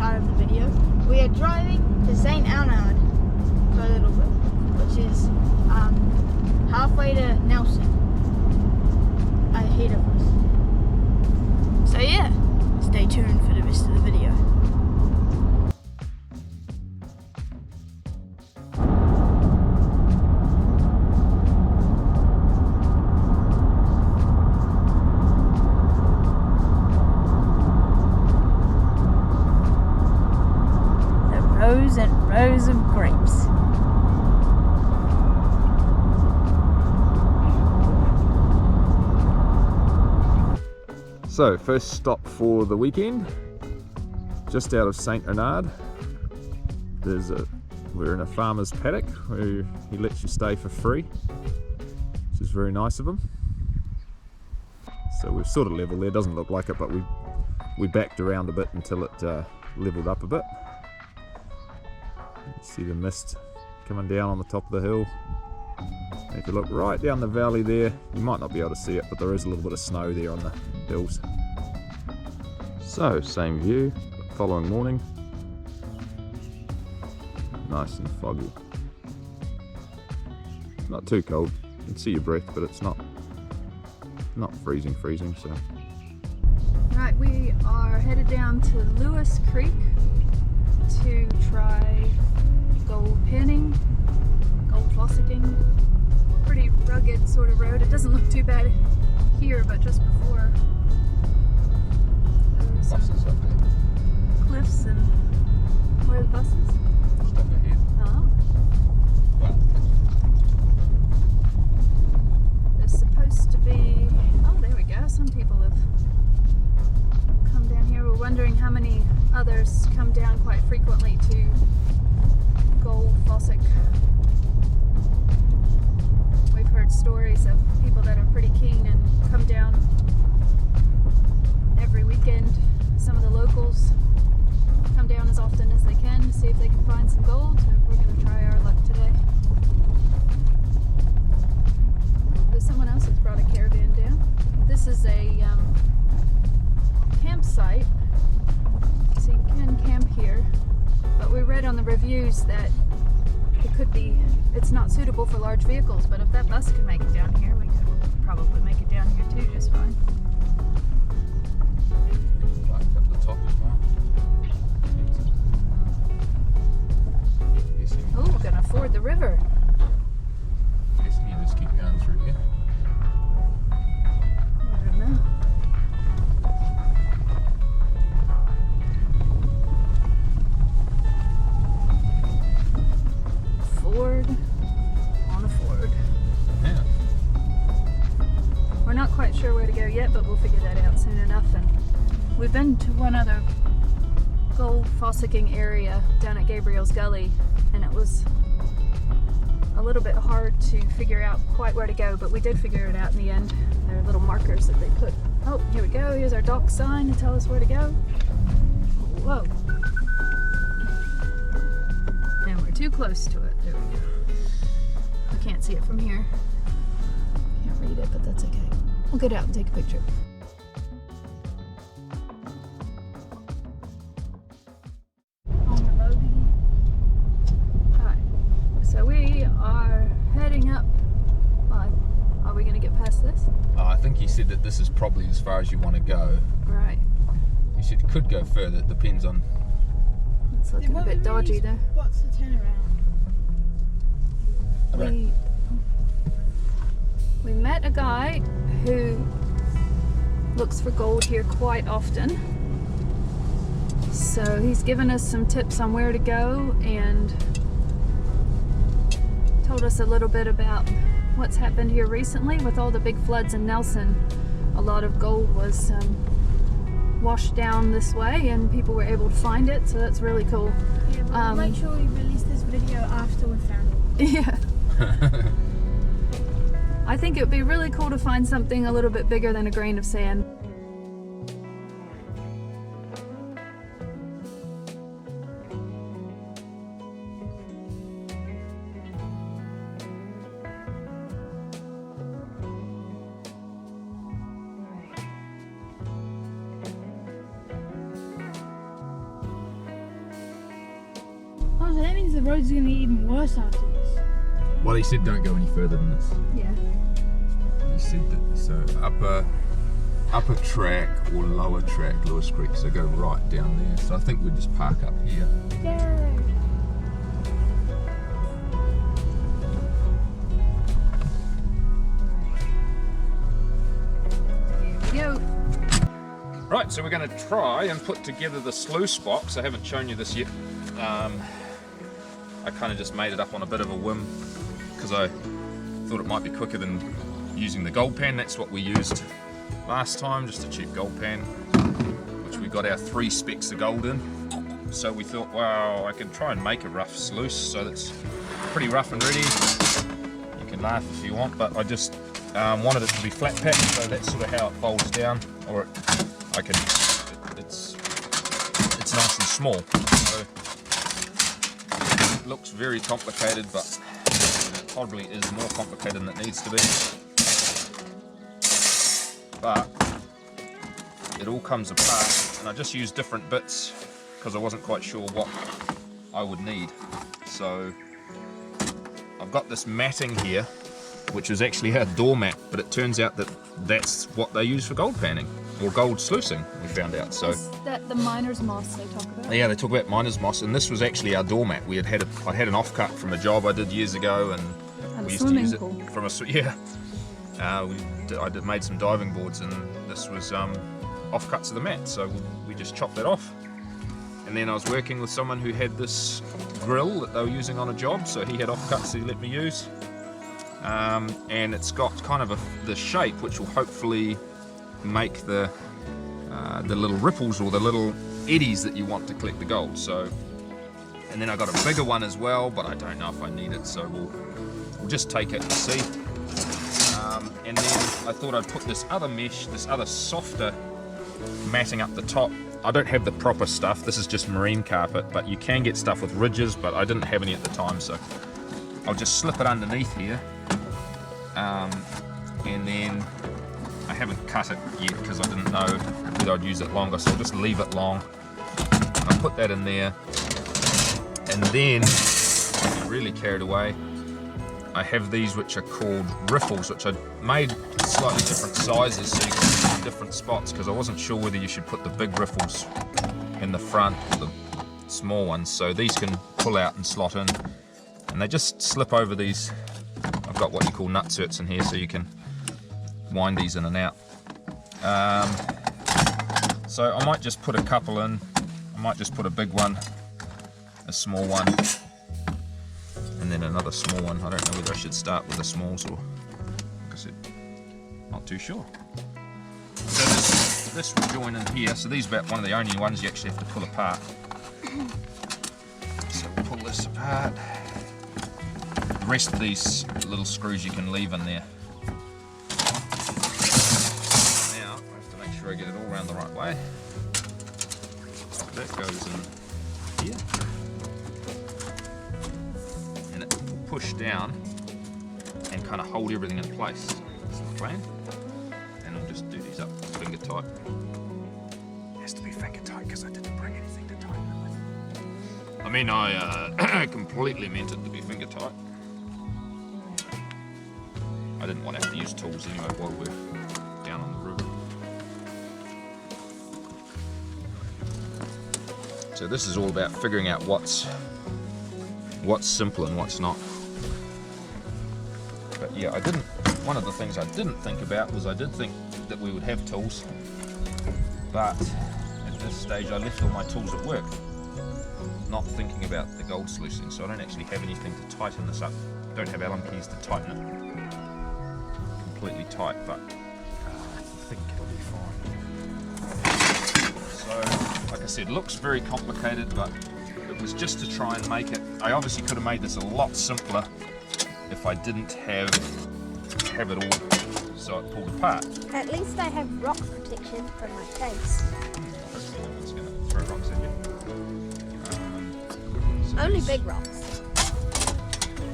start of the video, we are driving to St. Arnaud for a little bit, which is halfway to Nelson, ahead of us. So yeah, stay tuned for the rest of the video. Rows and rows of grapes. So, first stop for the weekend, just out of St. Arnaud. We're in a farmer's paddock where he lets you stay for free, which is very nice of him. So we've sort of level there, doesn't look like it, but we backed around a bit until it leveled up a bit. You see the mist coming down on the top of the hill. If you look right down the valley there, you might not be able to see it, but there is a little bit of snow there on the hills. So, same view, following morning. Nice and foggy. Not too cold, you can see your breath, but it's not freezing, so. Right, we are headed down to Lewis Creek to try gold panning, gold fossicking. Pretty rugged sort of road. It doesn't look too bad here, but just before there were some Buses up there. cliffs. And where are the buses? Just up ahead. Oh. Wow. There's supposed to be, oh there we go, some people have come down here. We're wondering how many others come down quite frequently to gold fossick. We've heard stories of people that are pretty keen and come down every weekend. Some of the locals come down as often as they can to see if they can find some gold. So we're going to try our luck today. There's someone else that's brought a caravan down. This is a campsite, so you can camp here. But we read on the reviews that it's not suitable for large vehicles, but if that bus can make it down here, we could probably make it down here too just fine. Right up the top as well. Oh, we're gonna ford the river. Guessing you just keep going through here. I don't know. Ford on a ford. Yeah. We're not quite sure where to go yet, but we'll figure that out soon enough. And we've been to one other gold fossicking area down at Gabriel's Gully, and it was a little bit hard to figure out quite where to go, but we did figure it out in the end. There are little markers that they put. Oh, here we go. Here's our dock sign to tell us where to go. Whoa. And we're too close to it. There we go. I can't see it from here. Can't read it, but that's okay. We'll get out and take a picture. On the road again. Alright, so we are heading up. Are we going to get past this? I think he said that this is probably as far as you want to go. Right. He said you could go further, it depends on. It's looking a bit dodgy there. What's the turnaround? We met a guy who looks for gold here quite often. So he's given us some tips on where to go and told us a little bit about what's happened here recently with all the big floods in Nelson. A lot of gold was washed down this way and people were able to find it, so that's really cool. Yeah, but we'll make sure we release this video after we found it. Yeah. I think it would be really cool to find something a little bit bigger than a grain of sand. Oh, so that means the road's gonna get even worse after this. Well, he said don't go any further than this. Yeah. He said that, so upper track or lower track Lewis Creek, so go right down there. So I think we'll just park up here. Yay! Here we go. Right, so we're going to try and put together the sluice box. I haven't shown you this yet. I kind of just made it up on a bit of a whim because I thought it might be quicker than using the gold pan. That's what we used last time, just a cheap gold pan, which we got our 3 specks of gold in. So we thought, wow, I can try and make a rough sluice, so that's pretty rough and ready. You can laugh if you want, but I just wanted it to be flat packed, so that's sort of how it folds down, or it's nice and small. So it looks very complicated, but it probably is more complicated than it needs to be. But it all comes apart, and I just used different bits because I wasn't quite sure what I would need. So I've got this matting here, which is actually a doormat, but it turns out that that's what they use for gold panning or gold sluicing, we found out. So Is that the miner's moss they talk about? yeah, they talk about miner's moss, and this was actually our doormat. I had an offcut from a job I did years ago, and And we a used to use swimming it pool. from a yeah. I made some diving boards, and this was offcuts of the mat, so we just chopped that off. And then I was working with someone who had this grill that they were using on a job, so he had offcuts that he let me use. And it's got kind of the shape which will hopefully make the little ripples or the little eddies that you want to collect the gold. So, and then I got a bigger one as well, but I don't know if I need it, so we'll just take it and see. And then I thought I'd put this other mesh, this other softer matting up the top. I don't have the proper stuff, this is just marine carpet, but you can get stuff with ridges, but I didn't have any at the time, so I'll just slip it underneath here. And then I haven't cut it yet because I didn't know whether I'd use it longer, so I'll just leave it long. I'll put that in there, and then I get really carried away. I have these which are called riffles, which I made slightly different sizes so you can see different spots, because I wasn't sure whether you should put the big riffles in the front or the small ones. So these can pull out and slot in, and they just slip over these. I've got what you call nutserts in here, so you can wind these in and out. So I might just put a couple in. I might just put a big one, a small one, and then another small one. I don't know whether I should start with the smalls or, like I said, not too sure. So this will join in here. So these are about one of the only ones you actually have to pull apart. So we'll pull this apart. The rest of these little screws you can leave in there. Now I have to make sure I get it all around the right way. That goes in here. And it will push down and kind of hold everything in place. That's the plan. And I'll just do these up finger tight. It has to be finger tight because I didn't bring anything to tighten it with. I mean, I completely meant it to be finger tight. I didn't want to have to use tools anyway while we're down on the river. So this is all about figuring out what's simple and what's not. But yeah, one of the things I didn't think about was I did think that we would have tools, but at this stage I left all my tools at work, not thinking about the gold sluicing, so I don't actually have anything to tighten this up. I don't have Allen keys to tighten it completely tight, but I think it'll be fine. So, like I said, looks very complicated, but it was just to try and make it. I obviously could have made this a lot simpler if I didn't have it all so it pulled apart. At least I have rock protection from my face. Hopefully no one's going to throw rocks at you. So Only big rocks.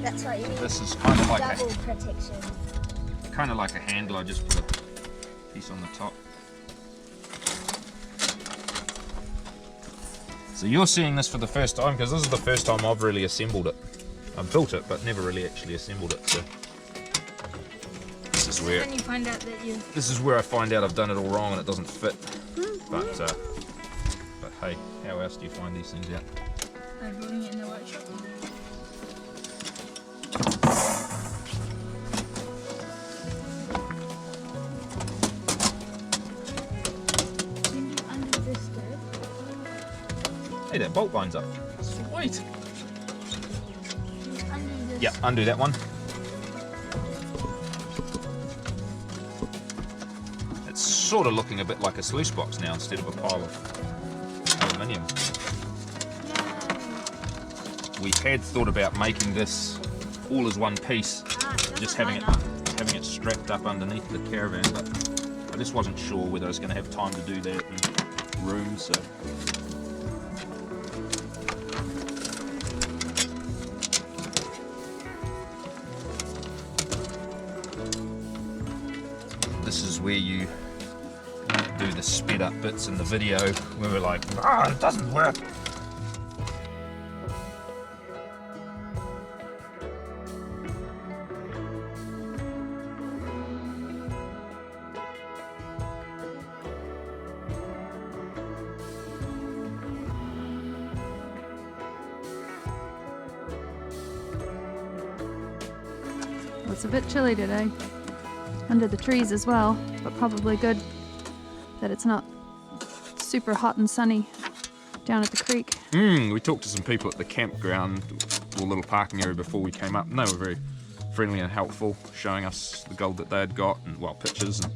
That's what you need. this is kind of like Double protection. a handle. I just put a piece on the top. So you're seeing this for the first time, because this is the first time I've really assembled it. I've built it, but never really actually assembled it. So this is where Then you find out that you. this is where I find out I've done it all wrong and it doesn't fit. But hey, how else do you find these things out? By building it in the workshop. Then you undo this stud. Hey, that bolt lines up. Sweet. You undo this. Yeah, undo that one. It's sort of looking a bit like a sluice box now instead of a pile of aluminium. We had thought about making this all as one piece, just having it strapped up underneath the caravan, but I just wasn't sure whether I was going to have time to do that in room, so. This is where you do the sped up bits in the video where we're like, it doesn't work. It's a bit chilly today, under the trees as well, but probably good that it's not super hot and sunny down at the creek. We talked to some people at the campground, or little parking area before we came up, and they were very friendly and helpful, showing us the gold that they had got, and well, pictures, and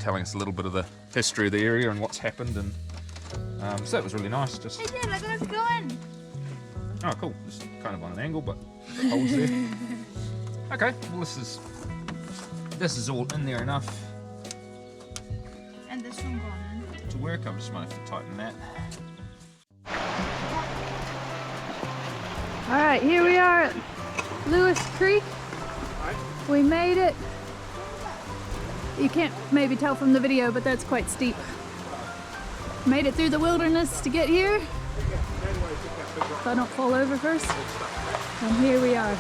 telling us a little bit of the history of the area and what's happened, and so that was really nice. Just Hey Dad, I gotta go in. oh, cool. Just kind of on an angle, but it holds there. Okay, well this is all in there enough And this one gone in. to work. I just might have to tighten that. All right, here we are at Lewis Creek. We made it. You can't maybe tell from the video, but that's quite steep. Made it through the wilderness to get here. If I don't fall over first. And here we are.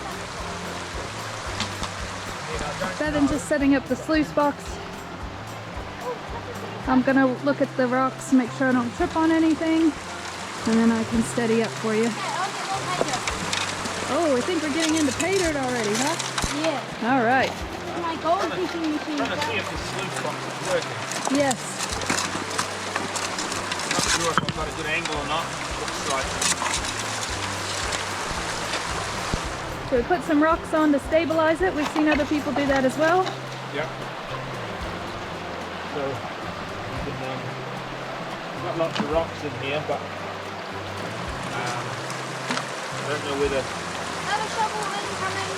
Bevan just setting up the sluice box. I'm gonna look at the rocks, make sure I don't trip on anything, and then I can steady up for you. Oh, I think we're getting into pay dirt already, huh? Yeah. All right. My gold fishing machine. Trying to see if the sluice box is working. Yes. Not sure if I've got a good angle or not. Looks like. So we put some rocks on to stabilize it. We've seen other people do that as well. Yeah. So we can, got lots of rocks in here, but I don't know whether. Another shovel incoming.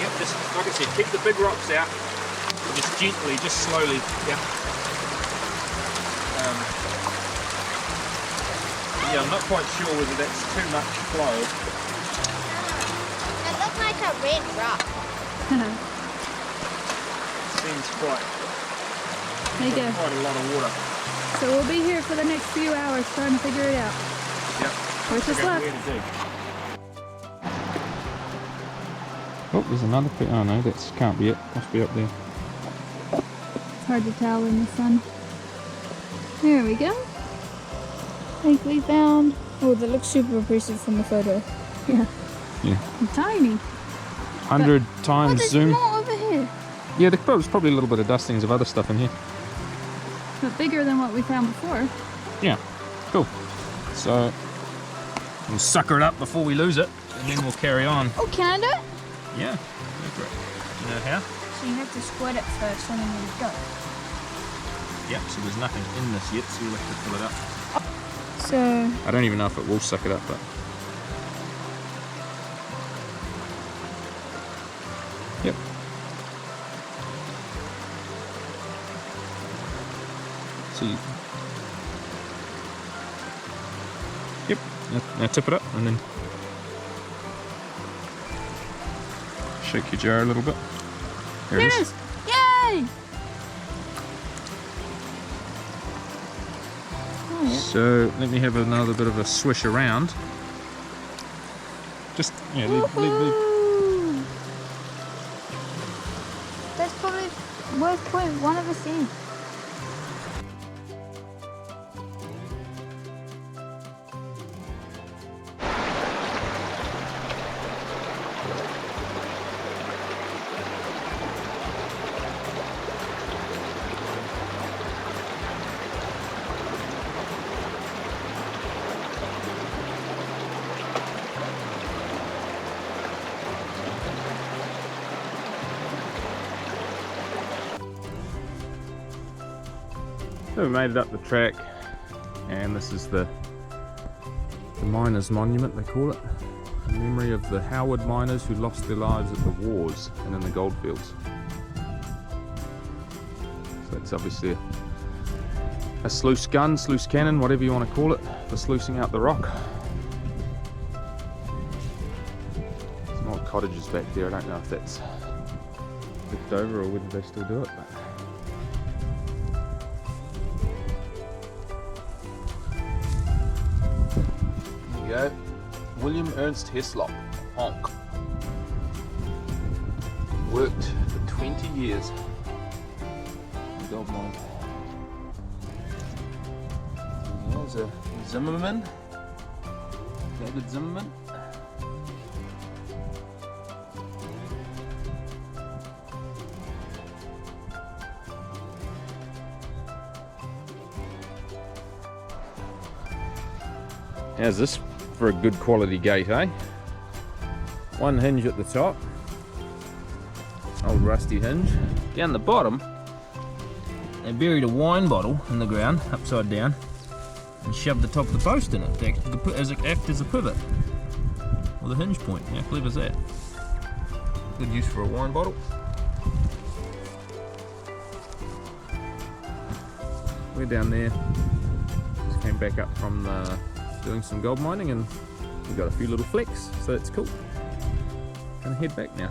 Yep, just like I said, keep the big rocks out. Just gently, just slowly. Yeah. Yeah, I'm not quite sure whether that's too much flow. It looks like a red rock. Seems quite. There you go. Quite a lot of water. So we'll be here for the next few hours trying to figure it out. Yep. Wish us luck. Where to dig. Oh, there's another pit. Oh no, that can't be it. Must be up there. It's hard to tell in the sun. There we go. I think we found. Oh, that looks super impressive from the photo. Yeah. Yeah. Tiny. 100 times There's zoom. more over here. Yeah, there's probably a little bit of dustings of other stuff in here. But bigger than what we found before. Yeah, cool. So we'll sucker it up before we lose it, and then we'll carry on. Oh, can I do it? Yeah, go for it. Do you know how? So you have to squirt it first and then you go. Yep, so there's nothing in this yet, so we'll have to fill it up. So, I don't even know if it will suck it up, but... Yep. So you... Yep, now tip it up and then shake your jar a little bit. There here it it is. is. Yay! So let me have another bit of a swish around. Just, yeah, Woohoo! That's probably worth 0.1%. So we made it up the track, and this is the miners' monument, they call it, in memory of the Howard miners who lost their lives at the wars and in the goldfields. So it's obviously a sluice gun, sluice cannon, whatever you want to call it, for sluicing out the rock. Some old cottages back there, I don't know if that's flipped over or whether they still do it. But go. William Ernst Heslop, honk. Worked for 20 years in gold mine. There's a Zimmerman, David Zimmerman. How's this for a good quality gate, eh? One hinge at the top, old rusty hinge. Down the bottom, they buried a wine bottle in the ground, upside down, and shoved the top of the post in it to act as a pivot, or the hinge point. How clever is that? Good use for a wine bottle. We're down there, just came back up from doing some gold mining, and we've got a few little flecks, so that's cool. Gonna head back now.